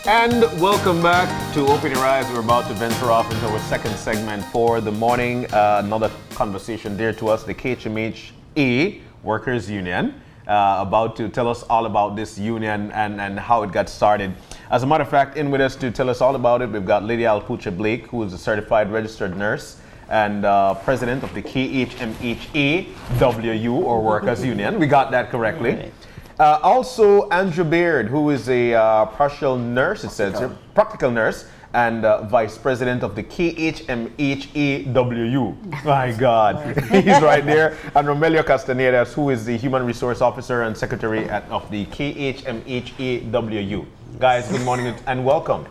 And welcome back to Open Your Eyes. We're about to venture off into our second segment for the morning. Another conversation dear to us, the KHMHA Workers Union, about to tell us all about this union and how it got started. As a matter of fact, in with us to tell us all about it, we've got Lidia Alpuche Blake, who is a certified registered nurse and president of the KHMHAWU, or Workers Union. We got that correctly. Right. Also, Andrew Baird, who is a partial nurse, it says here, practical nurse, and vice president of the KHMHAWU. My God, he's right there. And Romelio Castaneda, who is the human resource officer and secretary of the KHMHAWU. Guys, good morning and welcome.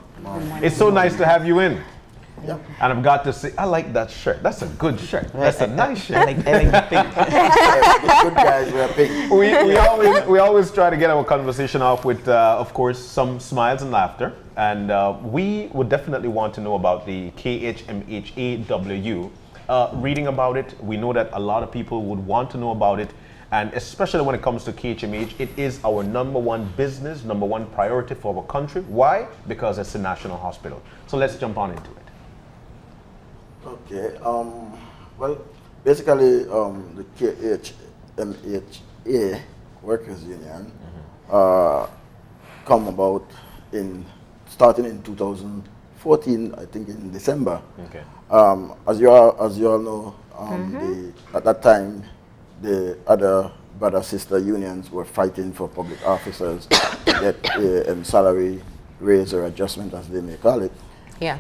It's so nice to have you in. Yep. And I've got to say, I like that shirt. That's a good shirt. That's a nice shirt. I like the pink. Good guys wear pink. We always try to get our conversation off with, of course, some smiles and laughter. And we would definitely want to know about the KHMHAWU. Reading about it, we know that a lot of people would want to know about it. And especially when it comes to KHMH, it is our number one business, number one priority for our country. Why? Because it's a national hospital. So let's jump on into it. Okay. Well, basically, the KHMHA Workers Union come about starting in 2014, I think in December. Okay. As you all know, at that time, the other brother-sister unions were fighting for public officers to get a salary raise or adjustment, as they may call it. Yeah.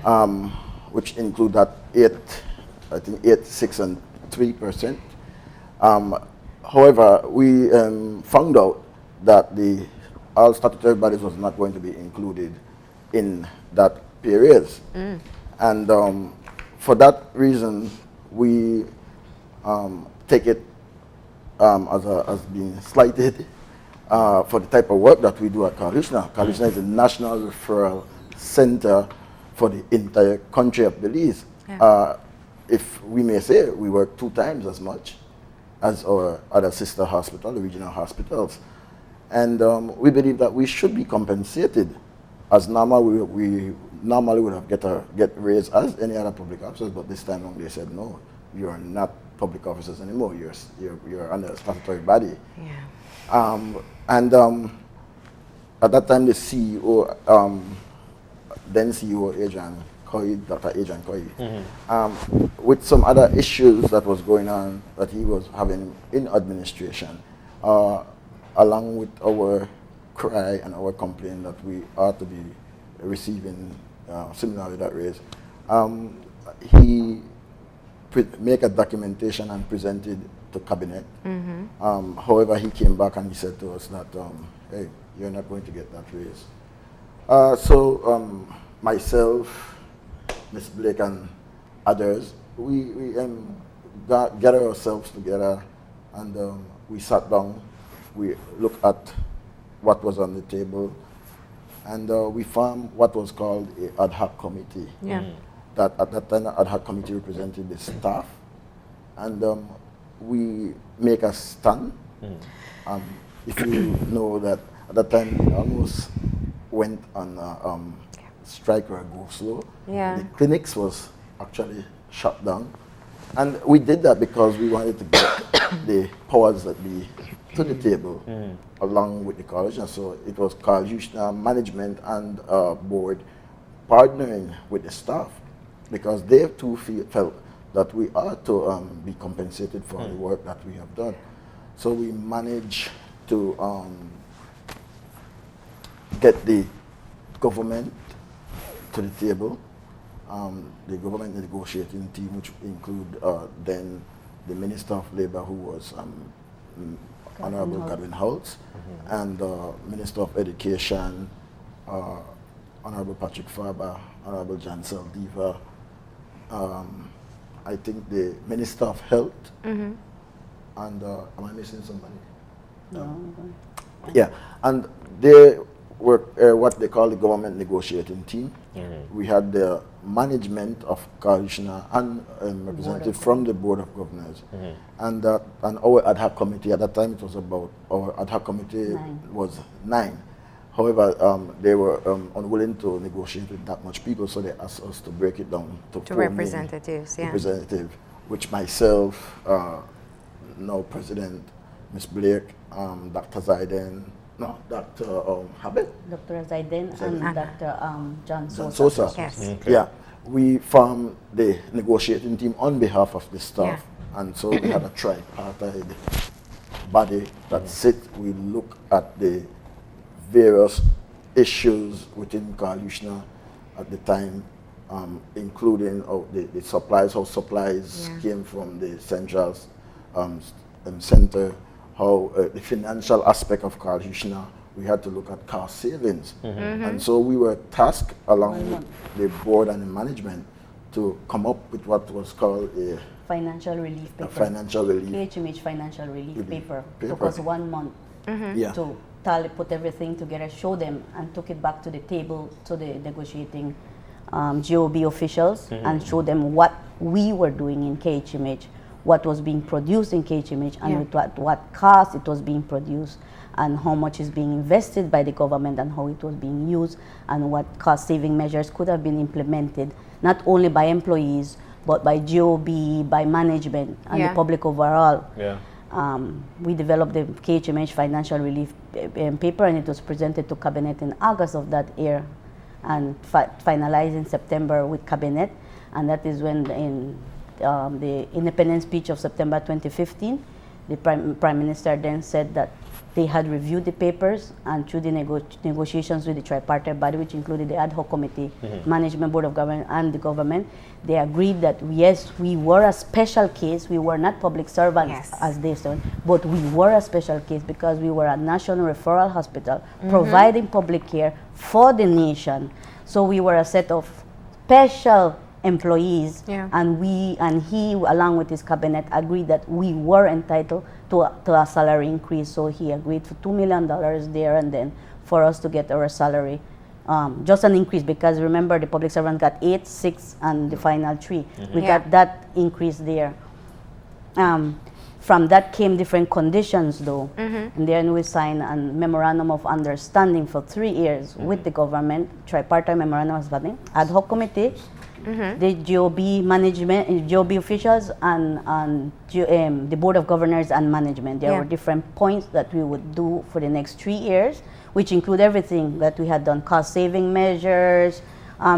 Which include that 8, 6, and 3%. However, we found out that all statutory bodies was not going to be included in that pay raise. And for that reason, we take it as being slighted for the type of work that we do at Karl Heusner. Karl Heusner is a national referral center for the entire country of Belize. Yeah. If we may say, we work 2 times as much as our other sister hospital, the regional hospitals. And we believe that we should be compensated as normal. We normally would have get raised as any other public officers, but this time around they said, no, you are not public officers anymore. You're under a statutory body. Yeah. At that time, the CEO, then CEO Dr. Adrian Coy, with some other issues that was going on that he was having in administration, along with our cry and our complaint that we ought to be receiving similarly that raise, he make a documentation and presented to cabinet. However, he came back and he said to us that, hey, you're not going to get that raise. So myself, Ms. Blake, and others, we gather ourselves together and we sat down. We looked at what was on the table, and we formed what was called an ad hoc committee. Yeah. That at that time, the ad hoc committee represented the staff, and we make a stand. If you know that at that time, we almost went on strike or go slow. Yeah. The clinics was actually shut down. And we did that because we wanted to get the powers that be to the table along with the college. And so it was Karl Heusner management and board partnering with the staff because they too felt that we ought to be compensated for the work that we have done. So we managed to get the government to the table, the government negotiating team, which include then the Minister of Labor, who was Honorable Godwin Holtz, and Minister of Education, Honorable Patrick Farber, Honorable Jan Saldiva, I think the Minister of Health, and am I missing somebody? No. Yeah, and they were what they call the government negotiating team. We had the management of Karl Heusner and representative from the Board of Governors, and our ad hoc committee. At that time, it was about our ad hoc committee was 9, However, they were unwilling to negotiate with that much people, so they asked us to break it down to 4 main representatives, representative, which myself, now President Ms. Blake, Dr. Zaiden, no, Dr. Habib, Dr. Zaiden and Dr. John Sosa. Sosa. Yes. Okay. Yeah, we formed the negotiating team on behalf of the staff, and so we had a tripartite body that sit. We look at the various issues within Karl Heusner at the time, including the supplies, how supplies came from the central center, how the financial aspect of Karl Heusner. We had to look at cost savings. And so we were tasked along with the board and the management to come up with what was called a financial relief paper. Financial relief. KHMH financial relief paper. Took Paper. us 1 month Yeah. to tally, put everything together, show them, and took it back to the table to the negotiating GOB officials and show them what we were doing in KHMH, what was being produced in KHMH, and with what cost it was being produced, and how much is being invested by the government, and how it was being used, and what cost-saving measures could have been implemented, not only by employees, but by GOB, by management, and the public overall. Yeah. We developed the KHMH financial relief paper, and it was presented to Cabinet in August of that year, and finalized in September with Cabinet, and that is when in the independence speech of September 2015, the Prime Minister then said that they had reviewed the papers, and through the negotiations with the tripartite body, which included the ad hoc committee, management board of government, and the government, they agreed that yes, we were a special case. We were not public servants as they said, but we were a special case because we were a national referral hospital providing public care for the nation. So we were a set of special employees, and he, along with his cabinet, agreed that we were entitled to a salary increase. So he agreed for $2 million there and then for us to get our salary, just an increase, because remember the public servants got 8, 6, and the final 3. We got that increase there. From that came different conditions though, and then we signed a memorandum of understanding for 3 years with the government, tripartite memorandum of understanding, ad hoc committee, the GOB management, GOB officials, and the Board of Governors and management. There were different points that we would do for the next 3 years, which include everything that we had done, cost-saving measures,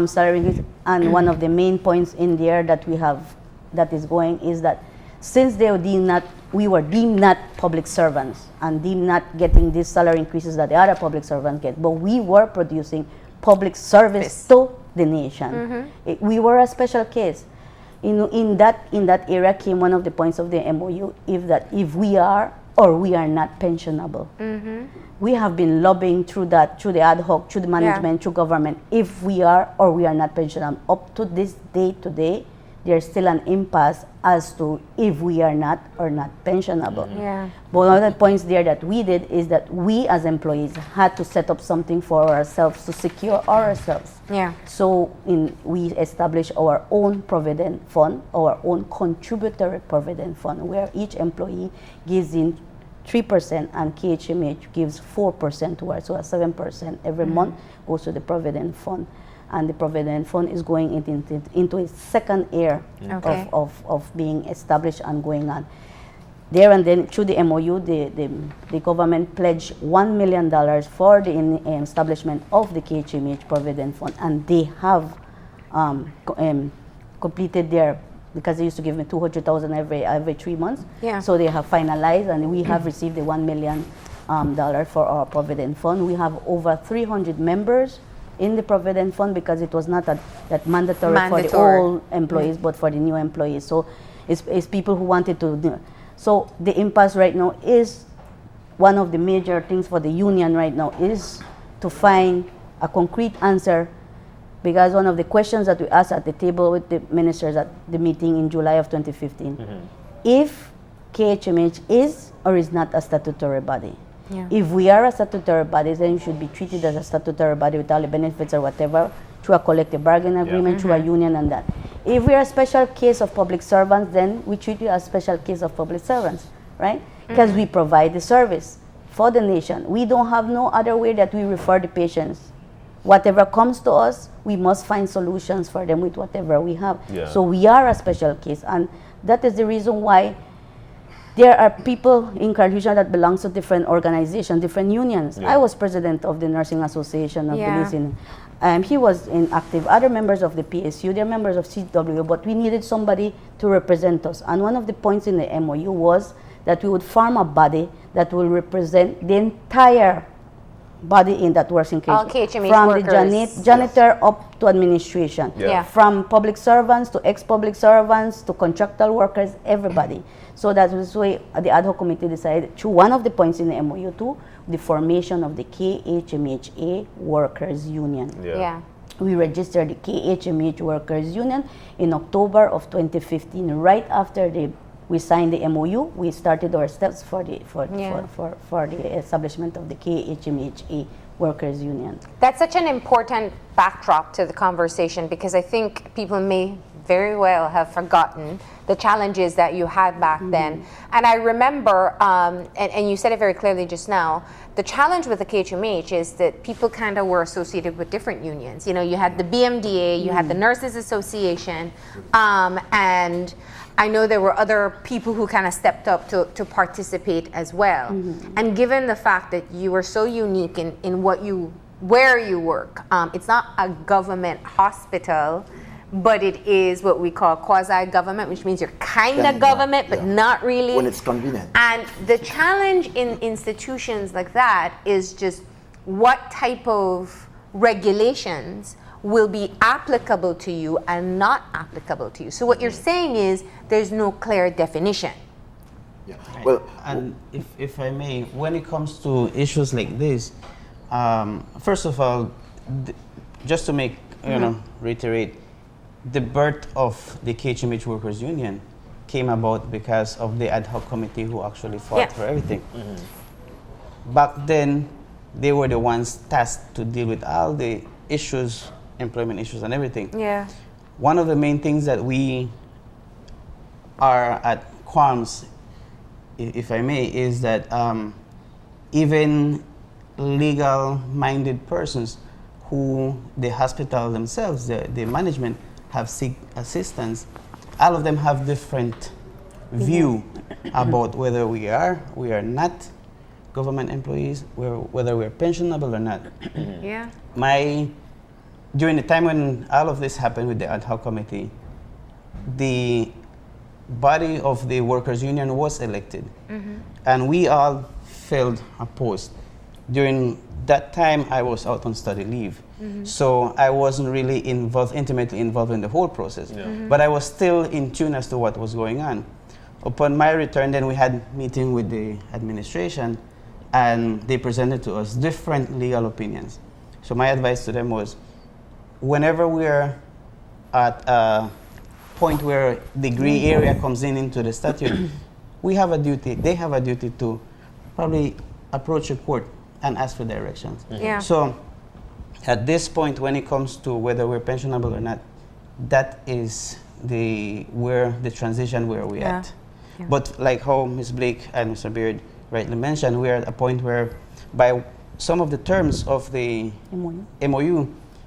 salary increase, and one of the main points in there that we have that is going is that since they were we were deemed not public servants and deemed not getting these salary increases that the other public servants get, but we were producing public service to the nation. We were a special case. In that area came one of the points of the MOU, if we are or we are not pensionable. We have been lobbying through the ad hoc, through the management, through government, if we are or we are not pensionable. Up to this day today, there's still an impasse as to if we are not or not pensionable. But one of the points there that we did is that we as employees had to set up something for ourselves to secure ourselves. So we established our own provident fund, our own contributory provident fund, where each employee gives in 3% and KHMH gives 4% towards, so 7% every month goes to the provident fund. And the Provident Fund is going into its second year of being established and going on. There and then through the MOU, the government pledged $1 million for the establishment of the KHMH Provident Fund, and they have completed their, because they used to give me $200,000 every 3 months. So they have finalized, and we have received the $1 million for our Provident Fund. We have over 300 members in the Provident Fund, because it was not that mandatory for the old employees, but for the new employees. So it's people who wanted to do. So the impasse right now is one of the major things for the union right now is to find a concrete answer, because one of the questions that we asked at the table with the ministers at the meeting in July of 2015, if KHMH is or is not a statutory body. If we are a statutory body, then you should be treated as a statutory body with all the benefits or whatever, through a collective bargaining agreement, through a union and that. If we are a special case of public servants, then we treat you as a special case of public servants, right? Because we provide the service for the nation. We don't have no other way that we refer the patients. Whatever comes to us, we must find solutions for them with whatever we have. Yeah. So we are a special case, and that is the reason why there are people in Karl Heusner that belongs to different organizations, different unions. Yeah. I was president of the Nursing Association of Yeah. Belize. He was inactive. Other members of the PSU, they're members of CW, but we needed somebody to represent us. And one of the points in the MOU was that we would form a body that will represent the entire body in that works in All KHMH. KHMH From workers. the janitor up to administration. Yeah. Yeah. From public servants to ex-public servants to contractual workers, everybody. So that was why the ad hoc committee decided, through one of the points in the MOU too, the formation of the KHMHA Workers Union. Yeah. We registered the KHMH Workers Union in October of 2015. Right after we signed the MOU, we started our steps for the establishment of the KHMHA Workers Union. That's such an important backdrop to the conversation, because I think people may very well have forgotten the challenges that you had back then. And I remember, and you said it very clearly just now, the challenge with the KHMH is that people kind of were associated with different unions. You know, you had the BMDA, you had the Nurses Association, and I know there were other people who kind of stepped up to participate as well. And given the fact that you were so unique in where you work, it's not a government hospital, but it is what we call quasi-government, which means you're kind of government, but not really. When it's convenient. And the challenge in institutions like that is just what type of regulations will be applicable to you and not applicable to you. So what you're saying is there's no clear definition. Yeah. Well, And if I may, when it comes to issues like this, first of all, just to make, reiterate, the birth of the KHMH Workers Union came about because of the ad hoc committee who actually fought for everything. Back then, they were the ones tasked to deal with all the issues, employment issues and everything. Yeah. One of the main things that we are at qualms, if I may, is that even legal-minded persons who the hospital themselves, the management, have seek assistance, all of them have different view about whether we are not government employees, whether we're pensionable or not. Yeah. During the time when all of this happened with the ad hoc committee, the body of the workers union was elected, and we all filled a post. During that time, I was out on study leave, so I wasn't really intimately involved in the whole process. But I was still in tune as to what was going on. Upon my return, then we had meeting with the administration, and they presented to us different legal opinions. So my advice to them was, whenever we're at a point where the gray area comes into the statute, we have a duty, they have a duty to probably approach a court and ask for directions. Yeah. So at this point, when it comes to whether we're pensionable or not, that is the transition where we're at. Yeah. But like how Ms. Blake and Mr. Baird rightly mentioned, we're at a point where by some of the terms of the MOU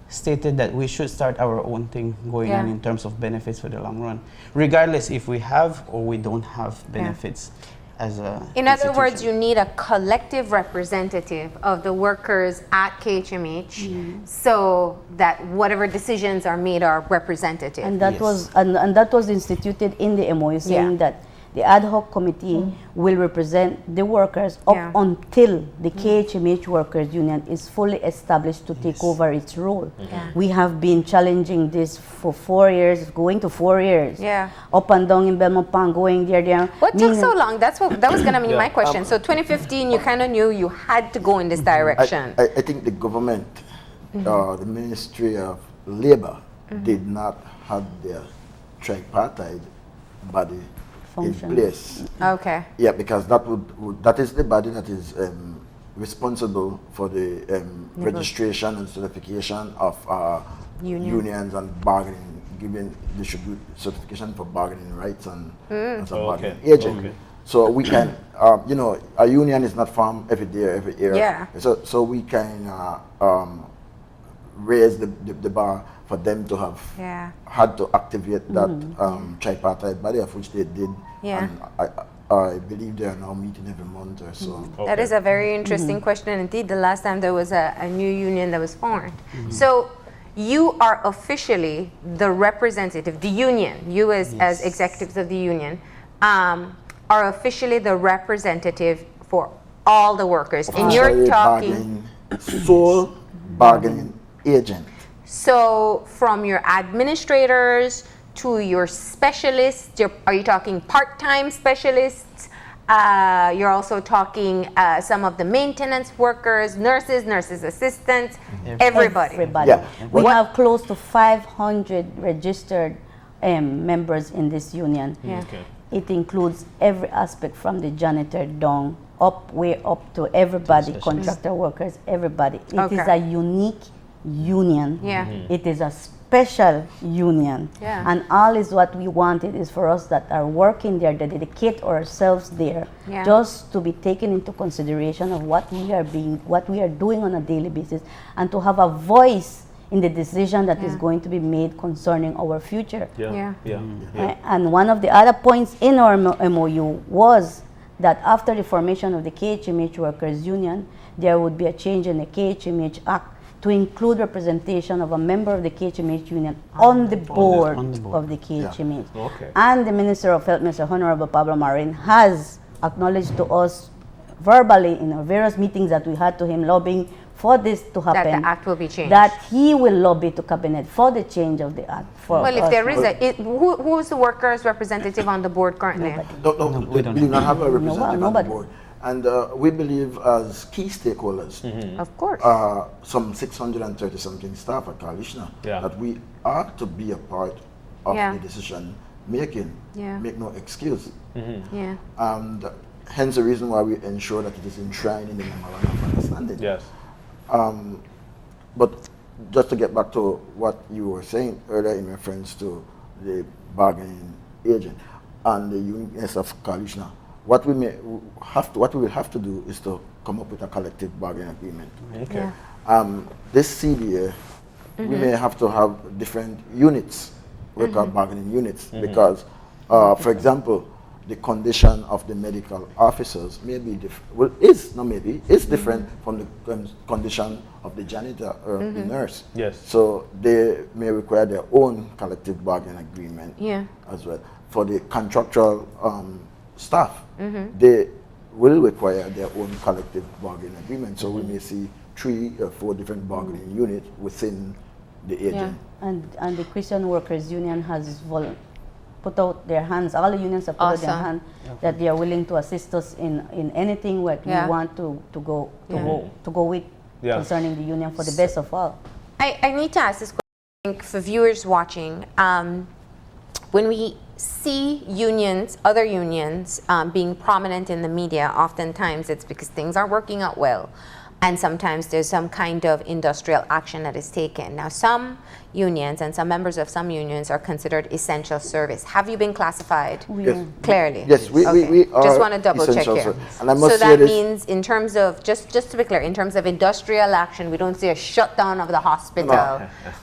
stated that we should start our own thing going on in terms of benefits for the long run, regardless if we have or we don't have benefits as a In other words, institution. you need a collective representative of the workers at KHMH so that whatever decisions are made are representative. And that was and that was instituted in the MOU, saying that the ad hoc committee will represent the workers up until the KHMH Workers Union is fully established to take over its role. We have been challenging this for 4 years, going to 4 years. Up and down in Belmont Pond, going there. What took so long? That was going to be my question. So 2015, you kind of knew you had to go in this direction. I think the government, the Ministry of Labor, did not have their tripartite body in place. Okay. Yeah, because that is the body that is responsible for the registration and certification of unions and bargaining, giving distribute certification for bargaining rights and as a bargaining agent. So we can, you know, a union is not formed every day or every year. Yeah. So we can raise the bar for them to have had to activate that tripartite body, of which they did. Yeah. And I believe they are now meeting every month or so. That is a very interesting question indeed. The last time there was a new union that was formed. So you are officially the representative, the union, you as executives of the union, are officially the representative for all the workers. And you're talking sole bargaining agent. So from your administrators to your specialists, are you talking part-time specialists? You're also talking some of the maintenance workers, nurses assistants, everybody. Yeah. We have close to 500 registered members in this union. Yeah. Okay. It includes every aspect from the janitor down, way up to everybody, contractor workers, everybody. It is a unique union. Yeah. It is a special union. Yeah. And all is what we wanted is for us that are working there, to dedicate ourselves there, just to be taken into consideration of what we are doing on a daily basis, and to have a voice in the decision that is going to be made concerning our future. And one of the other points in our MOU was that after the formation of the KHMH Workers Union, there would be a change in the KHMH Act to include representation of a member of the KHMH Union on the board of the KHMH. Okay. And the Minister of Health, Mr. Honorable Pablo Marin, has acknowledged to us verbally in our various meetings that we had to him lobbying for this to happen. That the act will be changed. That he will lobby to cabinet for the change of the act. Well, if there is who is the workers representative on the board currently? No, we do not have a representative on the nobody. board. And we believe as key stakeholders, Of course. some 630 something staff at Karl Heusner, Yeah. that we are to be a part of the decision making. Yeah. Make no excuse. Yeah. And hence the reason why we ensure that it is enshrined in the memorandum of understanding. Yes. But just to get back to what you were saying earlier in reference to the bargaining agent and the unions of Karl Heusner, what we will have to do is to come up with a collective bargaining agreement. Okay. This CBA, we may have to have different units, worker bargaining units, because, for example, the condition of the medical officers may be is different from the condition of the janitor or the nurse. Yes. So they may require their own collective bargaining agreement as well. For the contractual staff, they will require their own collective bargaining agreement. So we may see 3 or 4 different bargaining units within the agent. And the Christian Workers Union has put out their hands, all the unions have put out their hand that they are willing to assist us in anything what we want to go with concerning the union for the best of all. I need to ask this question for viewers watching. When we see unions, other unions, being prominent in the media, oftentimes it's because things are working out well. And sometimes there's some kind of industrial action that is taken. Now, some unions and some members of some unions are considered essential service. Have you been classified clearly? Yes, we are. Just want to double check here. And I must so say that means, in terms of, just to be clear, in terms of industrial action, we don't see a shutdown of the hospital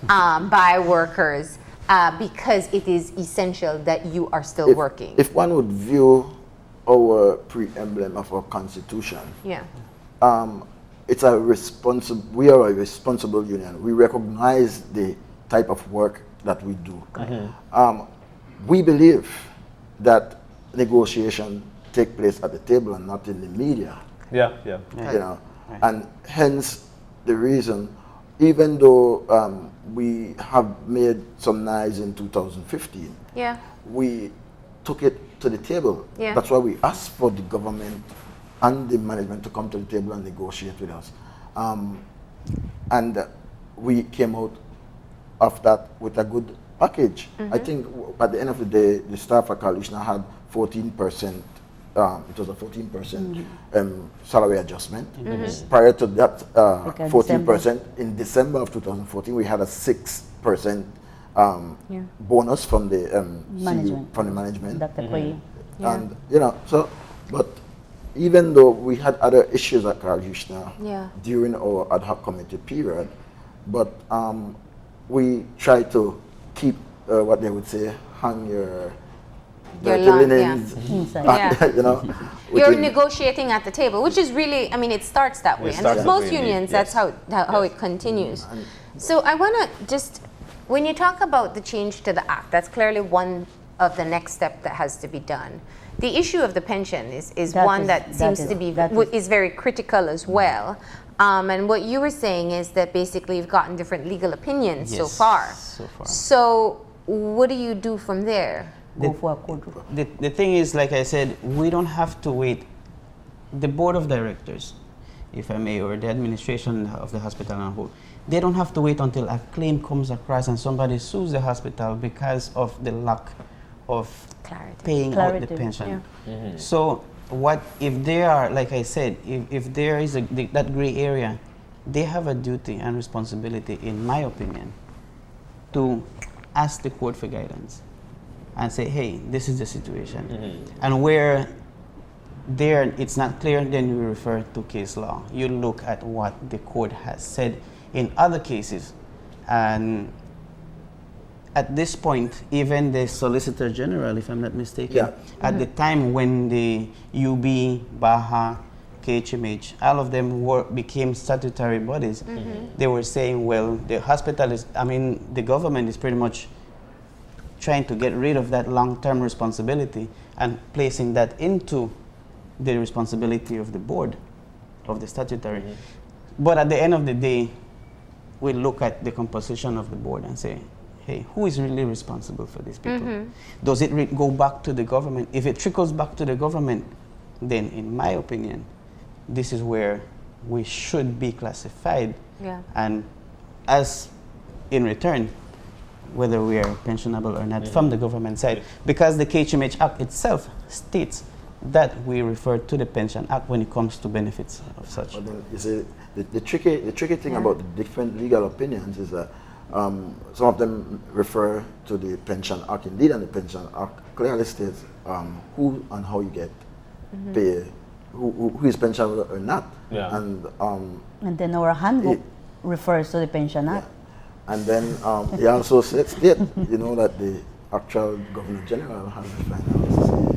by workers because it is essential that you are still working. If one would view our pre-emblem of our constitution, it's a we are a responsible union. We recognize the type of work that we do. We believe that negotiation take place at the table and not in the media. You know, and hence the reason, even though we have made some noise in 2015, we took it to the table. That's why we asked for the government and the management to come to the table and negotiate with us. And we came out of that with a good package. I think at the end of the day, the staff at Karl Heusner had 14%, it was a 14% salary adjustment. Prior to that, 14%, in December of 2014, we had a 6% bonus from the management. Dr. Koyi. And, you know, so But even though we had other issues at Karl Heusner Yeah. during our ad hoc committee period, but we try to keep what they would say, hang your dirty line, linens, Inside. Yeah. you know. You're within- negotiating at the table, which is really, I mean, it starts that way. It And starts with that most way indeed, unions, yes. that's how it continues. So I want to just, when you talk about the change to the act, that's clearly one of the next step that has to be done. The issue of the pension is That one is- that that seems is- to be, that is very critical as well. And what you were saying is that basically you've gotten different legal opinions so Yes, far. so far. So what do you do from there? Go for a code. The thing is, like I said, we don't have to wait. The board of directors, if I may, or the administration of the hospital and whole, they don't have to wait until a claim comes across and somebody sues the hospital because of the lack of Clarity. paying out Clarity, the pension. yeah. So what if they are, like I said, if there is that gray area, they have a duty and responsibility, in my opinion, to ask the court for guidance and say, hey, this is the situation. And where there it's not clear, then you refer to case law. You look at what the court has said in other cases. And at this point, even the Solicitor General, if I'm not mistaken, Yeah. at the time when the UB, BAHA, KHMH, all of them became statutory bodies, they were saying, well, the hospital is, I mean, the government is pretty much trying to get rid of that long-term responsibility and placing that into the responsibility of the board, of the statutory. But at the end of the day, we look at the composition of the board and say, hey, who is really responsible for these people? Does it go back to the government? If it trickles back to the government, then in my opinion, this is where we should be classified. Yeah. And as in return, whether we are pensionable or not from the government side, because the KHMH Act itself states that we refer to the Pension Act when it comes to benefits of such. But then, you see, the tricky thing about the different legal opinions is that some of them refer to the Pension Act indeed, and the Pension Act clearly states who and how you get paid, who is pensionable or not. Yeah. And then our handbook refers to the Pension Act. and then he also state, you know, that the actual Governor General has the final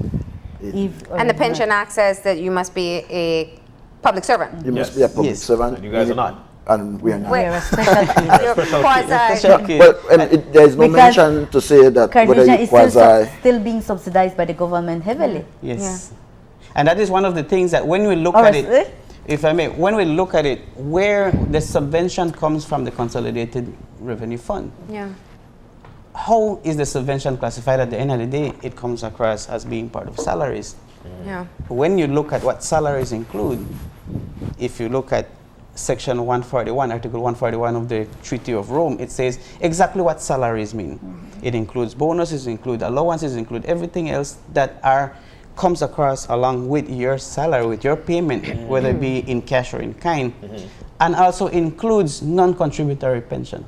say. And the Pension Act says that you must be a public servant. You must be a public Yes. servant. And you guys are not. And we are not. We're a special case. You're Special quasi. Okay. Well, and there is no Because mention to say that whether Cardigan you is quasi. still being subsidized by the government heavily. Yes. And that is one of the things that when we look Or at is it, it? if I may, when we look at it, where the subvention comes from the Consolidated Revenue Fund, Yeah. how is the subvention classified at the end of the day? It comes across as being part of salaries. Yeah. When you look at what salaries include, if you look at Section 141, Article 141 of the Treaty of Rome, it says exactly what salaries mean. It includes bonuses, include allowances, include everything else that comes across along with your salary, with your payment, whether it be in cash or in kind, and also includes non-contributory pension.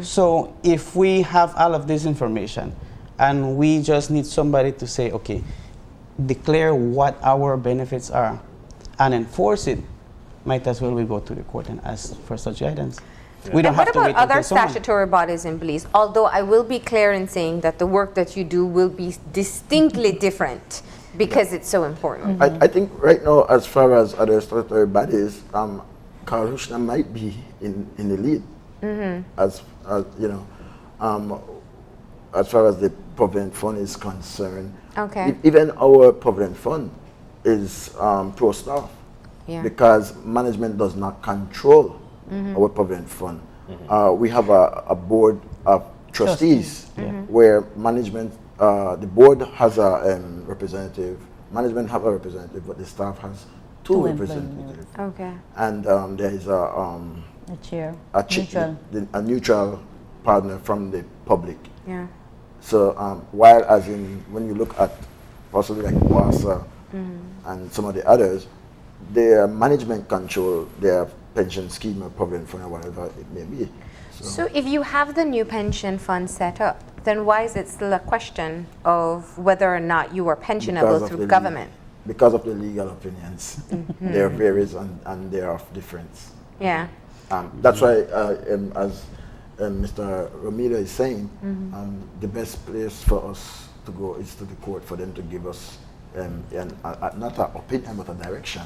So if we have all of this information and we just need somebody to say, okay, declare what our benefits are and enforce it, might as well we go to the court and ask for such guidance. We don't And have what to about wait other until someone. statutory bodies in Belize? Although I will be clear in saying that the work that you do will be distinctly different because it's so important. I think right now, as far as other statutory bodies, Karl Heusner might be in the lead. As you know, as far as the Provident Fund is concerned. Okay. Even our Provident Fund is pro-staff. Yeah. Because management does not control our Provident Fund. We have a board of trustees where management, the board has a representative, management have a representative, but the staff has two representatives. Okay. And there is A chair. Neutral. a neutral partner from the public. Yeah. So while as in when you look at possibly like WASA and some of the others, their management control their pension scheme or provident fund or whatever it may be. So if you have the new pension fund set up, then why is it still a question of whether or not you are pensionable through government? Because of the legal opinions. There varies and they are of difference. Yeah. That's why, as Mr. Romelio is saying, the best place for us to go is to the court for them to give us not an opinion but a direction.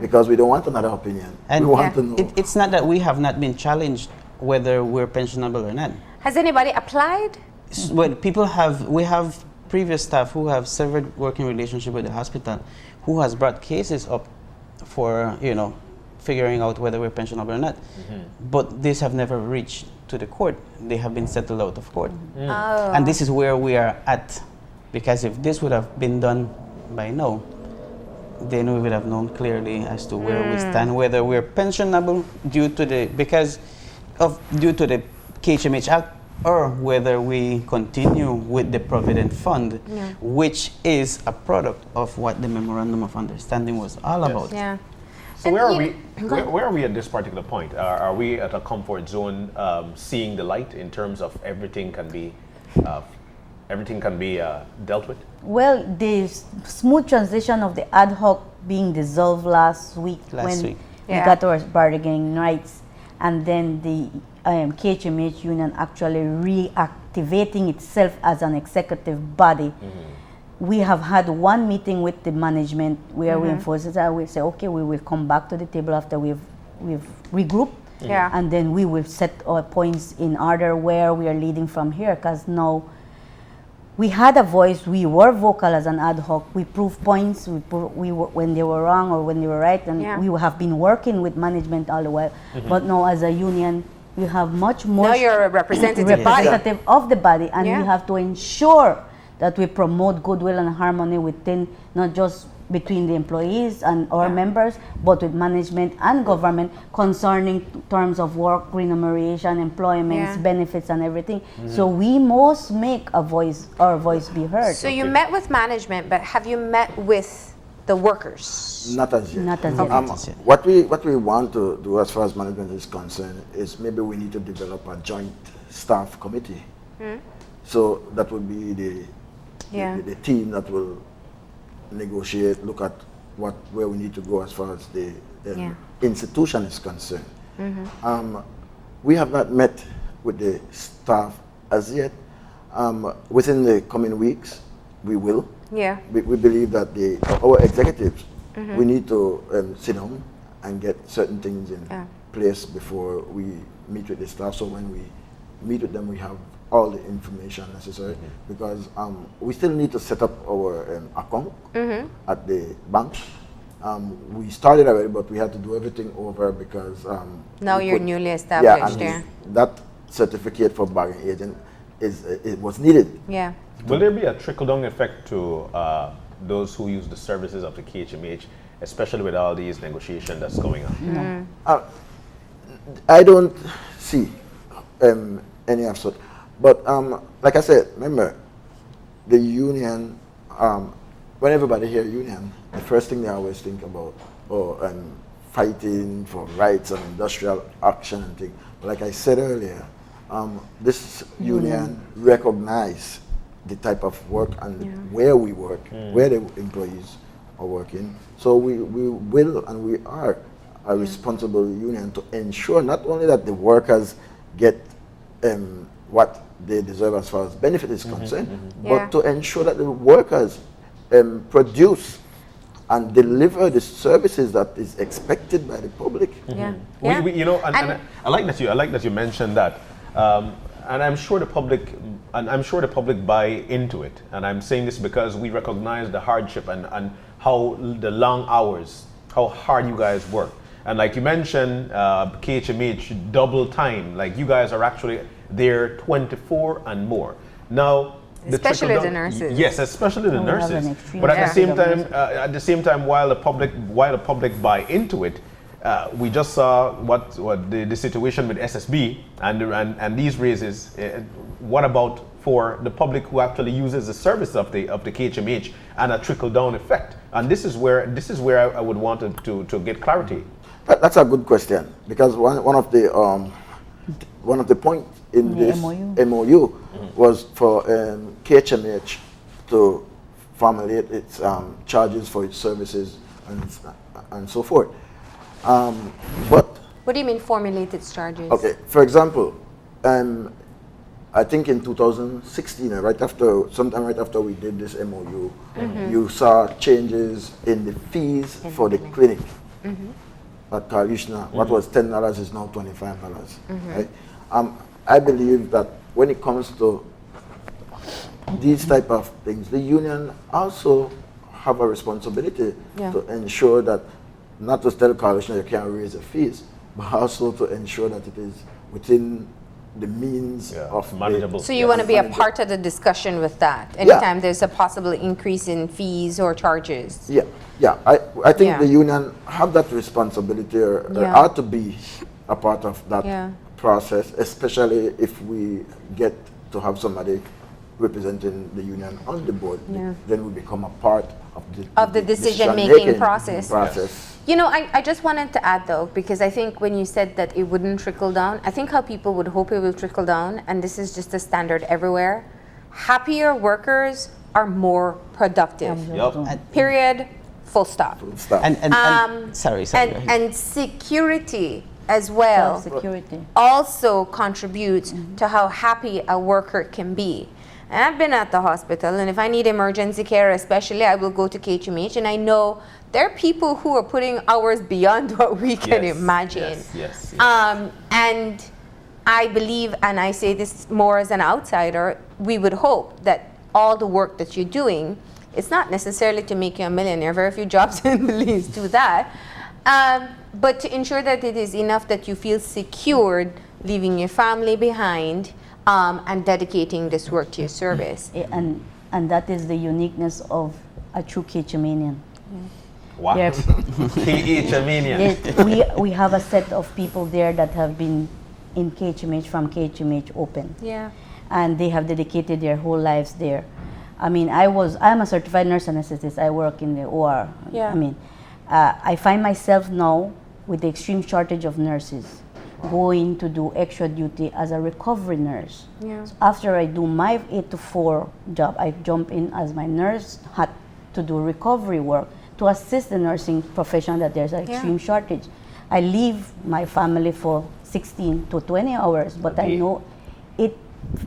Because we don't want another opinion. And we want to know. It's not that we have not been challenged whether we're pensionable or not. Has anybody applied? Well, we have previous staff who have severed working relationship with the hospital, who has brought cases up for, figuring out whether we're pensionable or not. But these have never reached to the court. They have been settled out of court. Oh. And this is where we are at. Because if this would have been done by now, then we would have known clearly as to where we stand, whether we're pensionable due to the KHMH Act, or whether we continue with the Provident Fund, which is a product of what the Memorandum of Understanding was all about. Yeah. So where are we at this particular point? Are we at a comfort zone, seeing the light in terms of everything can be dealt with? Well, the smooth transition of the ad hoc being dissolved last week when we got our bargaining rights, and then the KHMH union actually reactivating itself as an executive body. We have had one meeting with the management where we enforce it, and we say, okay, we will come back to the table after we've regrouped, and then we will set our points in order where we are leading from here, because now we had a voice, we were vocal as an ad hoc, we proved points, we were, when they were wrong or when they were right, and we have been working with management all the while. But now as a union, we have much more. Now you're a representative of the body, and we have to ensure that we promote goodwill and harmony within, not just between the employees and our members, but with management and government concerning terms of work, remuneration, employments, benefits, and everything. So we must make our voice be heard. So you met with management, but have you met with the workers? Not as yet. Not as yet. What we want to do as far as management is concerned is maybe we need to develop a joint staff committee. So that would be the team that will negotiate, look at where we need to go as far as the institution is concerned. We have not met with the staff as yet. Within the coming weeks, we will. We believe that our executives, we need to sit down and get certain things in place before we meet with the staff. So when we meet with them, we have all the information necessary, because we still need to set up our account at the bank. We started already, but we had to do everything over because now you're newly established. That certificate for bargaining agent it was needed. Will there be a trickle-down effect to those who use the services of the KHMH, especially with all these negotiations that's going on? I don't see any of such. But like I said, remember, the union, when everybody hear union, the first thing they always think about, fighting for rights and industrial action and things. But like I said earlier, this union recognize the type of work and where we work, where the employees are working. So we will and we are a responsible union to ensure not only that the workers get what they deserve as far as benefit is concerned, but to ensure that the workers produce and deliver the services that is expected by the public. I like that you mentioned that, and I'm sure the public buy into it. And I'm saying this because we recognize the hardship and how the long hours, how hard you guys work. And like you mentioned, KHMH double time. Like you guys are actually there 24 and more. Now, especially the nurses. Yes, especially the nurses. But at the same time, while the public buy into it, we just saw what the situation with SSB and these raises. What about for the public who actually uses the service of the KHMH and a trickle down effect? And this is where I would want to get clarity. That's a good question, because one of the points in The this MOU. MOU was for KHMH to formulate its charges for its services and so forth. But What do you mean formulate its charges? okay, for example, I think in 2016, sometime right after we did this MOU, you saw changes in the fees for the clinic at Karl Heusner. What was $10 is now $25. Right? I believe that when it comes to these type of things, the union also have a responsibility to ensure that, not to tell Karl Heusner you can't raise the fees, but also to ensure that it is within the means of manageable. So you want to be a part of the discussion with that anytime there's a possible increase in fees or charges? Yeah. I think Yeah. the union have that responsibility or ought to be a part of that process, especially if we get to have somebody representing the union on the board. Then we become a part of the decision-making process. process. You know, I just wanted to add though, because I think when you said that it wouldn't trickle down, I think how people would hope it will trickle down, and this is just a standard everywhere, happier workers are more productive. Period. Full stop. And sorry. And security as well Security. also contributes to how happy a worker can be. And I've been at the hospital, and if I need emergency care especially, I will go to KHMH, and I know there are people who are putting hours beyond what we can imagine. Yes. And I believe, and I say this more as an outsider, we would hope that all the work that you're doing, it's not necessarily to make you a millionaire. Very few jobs in Belize do that. But to ensure that it is enough that you feel secured, leaving your family behind, and dedicating this work to your service. And that is the uniqueness of a true KHMHAnian. Wow. KHMHAnian. We have a set of people there that have been in KHMH from KHMH Open. Yeah. And they have dedicated their whole lives there. I mean, I'm a certified nurse anesthetist. I work in the OR. Yeah. I mean, I find myself now with the extreme shortage of nurses going to do extra duty as a recovery nurse. Yeah. So after I do my 8 to 4 job, I jump in as my nurse hat to do recovery work to assist the nursing profession that there's an extreme shortage. I leave my family for 16 to 20 hours, but I know it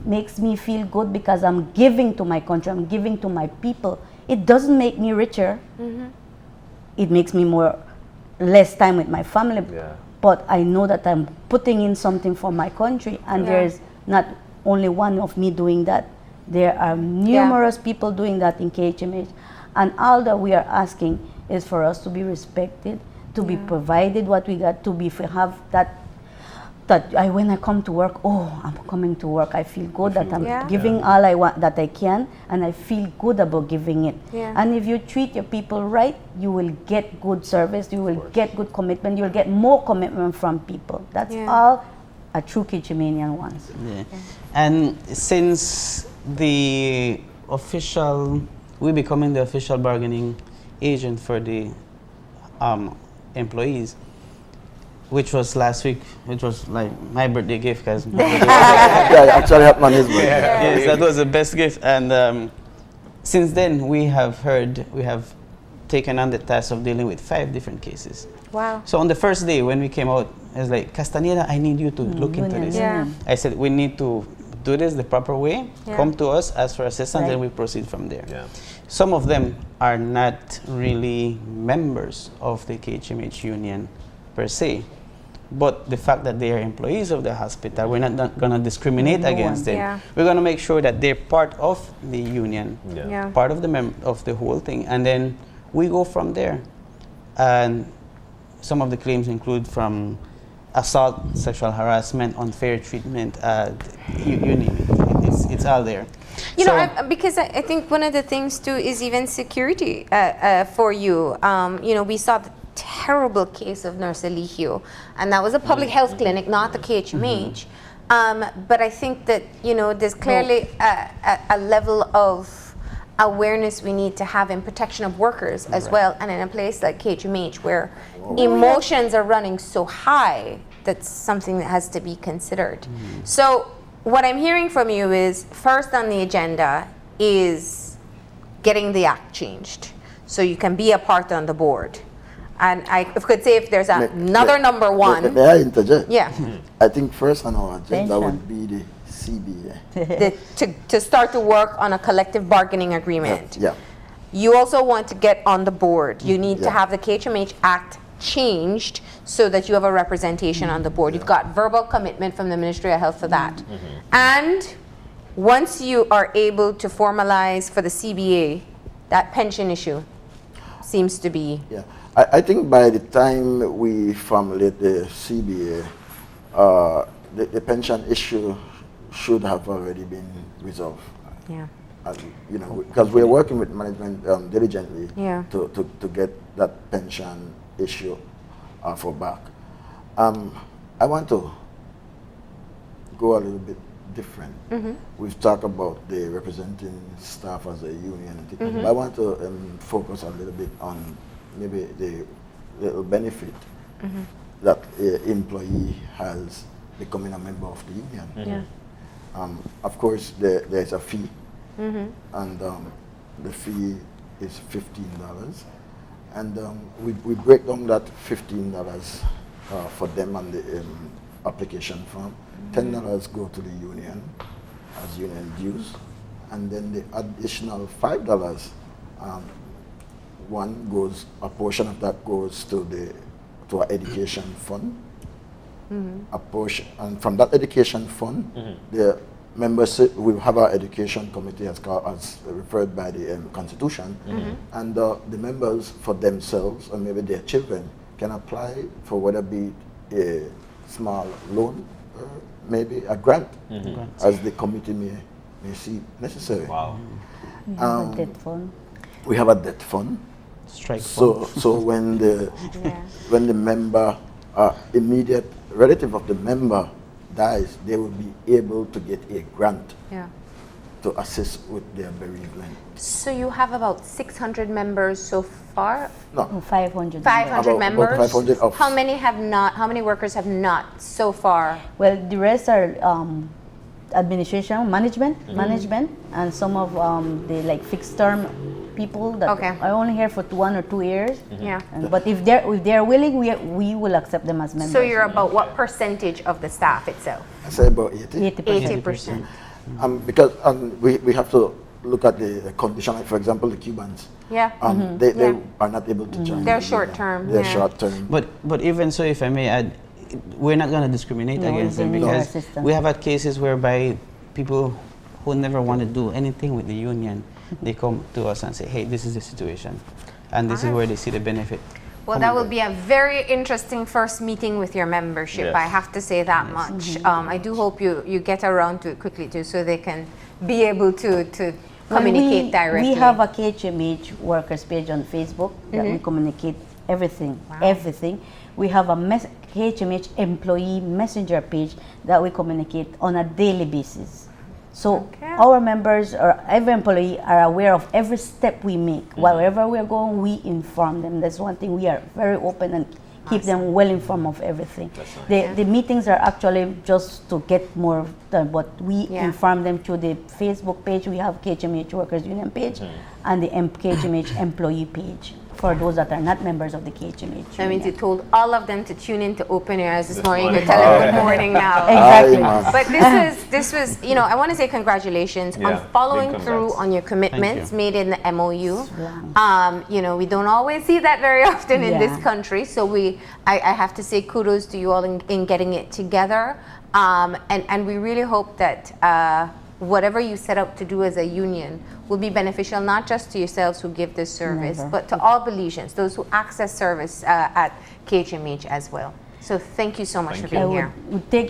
makes me feel good because I'm giving to my country, I'm giving to my people. It doesn't make me richer. It makes me less time with my family. But I know that I'm putting in something for my country, and there's not only one of me doing that. There are numerous people doing that in KHMH, and all that we are asking is for us to be respected, to be provided what we got, to have that when I come to work, I'm coming to work. I feel good that I'm giving all I want, that I can, and I feel good about giving it. And if you treat your people right, you will get good service, you will get good commitment, you will get more commitment from people. That's all a true KHMHAnian wants. And since we becoming the official bargaining agent for the employees, which was last week, which was like my birthday gift, because actually happened on his birthday. Yes, that was the best gift. And since then, we have taken on the task of dealing with 5 different cases. Wow. So on the first day when we came out, I was like, Castaneda, I need you to look into this. I said, we need to do this the proper way, come to us, ask for assistance, and we proceed from there. Some of them are not really members of the KHMH union per se, but the fact that they are employees of the hospital, we're not going to discriminate against them. We're going to make sure that they're part of the union, part of the whole thing, and then we go from there. And some of the claims include from assault, sexual harassment, unfair treatment, you name it. It's all there. You know, because I think one of the things too is even security for you. You know, we saw the terrible case of Nurse Lidia, and that was a public health clinic, not the KHMH. But I think that, you know, there's clearly a level of awareness we need to have in protection of workers as well, and in a place like KHMH where emotions are running so high, that's something that has to be considered. So what I'm hearing from you is first on the agenda is getting the act changed so you can be a part on the board. And I could say if there's another number one. May I interject? Yeah. I think first on our agenda Pension. would be the CBA. to start to work on a collective bargaining agreement. Yeah. You also want to get on the board. You need to Yeah. have the KHMH Act changed so that you have a representation on the board. You've got verbal commitment from the Ministry of Health for that. And once you are able to formalize for the CBA, that pension issue seems to be. Yeah. I think by the time we formulate the CBA, the pension issue should have already been resolved. Yeah. You know, because we're working with management diligently Yeah. to get that pension issue for back. I want to go a little bit different. We've talked about the representing staff as a union, but I want to focus a little bit on maybe the little benefit that an employee has becoming a member of the union. Yeah. Of course, there's a fee, and the fee is $15, and we break down that $15 for them on the application form. $10 go to the union as union dues, and then the additional $5, a portion of that goes to our education fund. A portion, and from that education fund, the members we have our education committee as referred by the Constitution, and the members for themselves or maybe their children can apply for whether be a small loan or maybe a grant, as the committee may see necessary. Wow. We have a debt fund. We have a debt fund. Strike So when the member, immediate relative of the member dies, they will be able to get a grant Yeah. to assist with their bereavement. So you have about 600 members so far? No, 500. 500 About members? 500 of- How many have not, how many workers have not so far? Well, the rest are administration, management, and some of the like fixed term people that Okay. are only here for 1 or 2 years. Yeah. But if they're willing, we will accept them as members. So you're about what percentage of the staff itself? I say about 80. 80%. 80%. Because we have to look at the condition, like for example, the Cubans. Yeah. They Yeah. are not able to join. They're the short union. term, They're yeah. short term. But even so, if I may add, we're not going to discriminate No, against them we need our because system. we have had cases whereby people who never want to do anything with the union, they come to us and say, hey, this is the situation. And this is where they see the benefit. Well, that will be a very interesting first meeting with your membership. Yes. I have to say that much. I do hope you get around to it quickly too, so they can be able to Well, communicate directly. We have a KHMH workers page on Facebook that we communicate everything, everything. We have a KHMH employee messenger page that we communicate on a daily basis. So our members or every employee are aware of every step we make. Wherever we are going, we inform them. That's one thing. We are very open and keep them well informed of everything. The meetings are actually just to get more done, but we inform them through the Facebook page. We have KHMH Workers Union page and the KHMH employee page for those that are not members of the KHMH. That means you Union. told all of them to tune in to Open Ears this morning. You tell them good morning now. Exactly. But this was, you know, I want to say congratulations Yeah, on following big through congrats. on your commitments you. made in the MOU. You know, we don't always see that very often in this Yeah. country. So I have to say kudos to you all in getting it together. And we really hope that whatever you set out to do as a union will be beneficial not just to yourselves who give this service, Never. but to all Belizeans, those who access service at KHMH as well. So thank you so much for being here.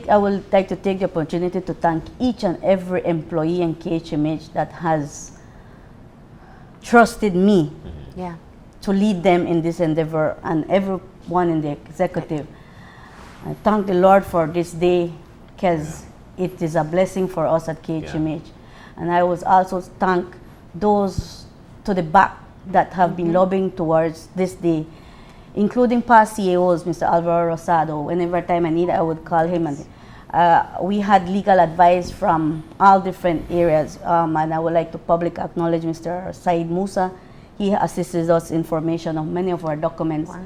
I would like to take the opportunity to thank each and every employee in KHMH that has trusted me Yeah. to lead them in this endeavor, and everyone in the executive. I thank the Lord for this day because it is a blessing for us at KHMH. And I was also thank those to the back that have been lobbying towards this day, including past CEOs, Mr. Alvaro Rosado. Whenever time I need, I would call him, and We had legal advice from all different areas, and I would like to publicly acknowledge Mr. Said Musa. He assisted us information of many of our documents. Wow.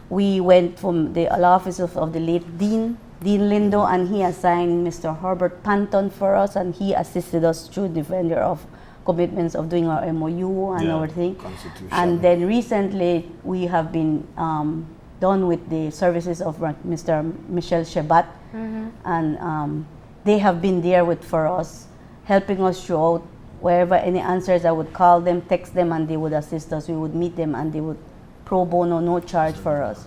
We went from the law office of the late Dean Lindo, and he assigned Mr. Herbert Panton for us, and he assisted us through the vendor of commitments of doing our MOU and our thing. Constitution. And then recently we have been done with the services of Mr. Michel Shebat, and they have been there for us, helping us throughout. Wherever any answers, I would call them, text them, and they would assist us. We would meet them, and they would pro bono, no charge for us.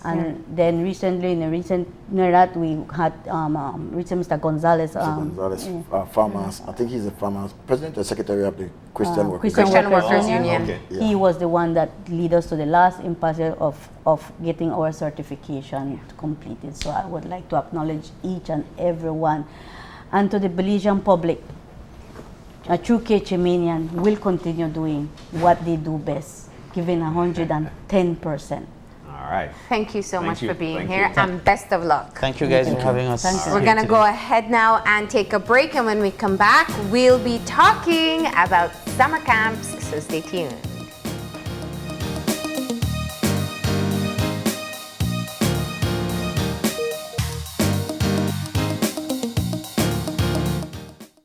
And then recently, in a recent near that, we had recent Mr. Gonzalez. Farmers, I think he's a farmers president or secretary of the Christian Workers Christian Workers Union. Okay. Yeah. He was the one that led us to the last impasse of getting our certification completed. So I would like to acknowledge each and every one. And to the Belizean public, a true KHMHAian will continue doing what they do best, giving 110%. All right. Thank you so Thank much you. for being Thank here, you. and best of luck. Thank you guys for having us. Thank you. We're here going to today. go ahead now and take a break, and when we come back, we'll be talking about summer camps, so stay tuned.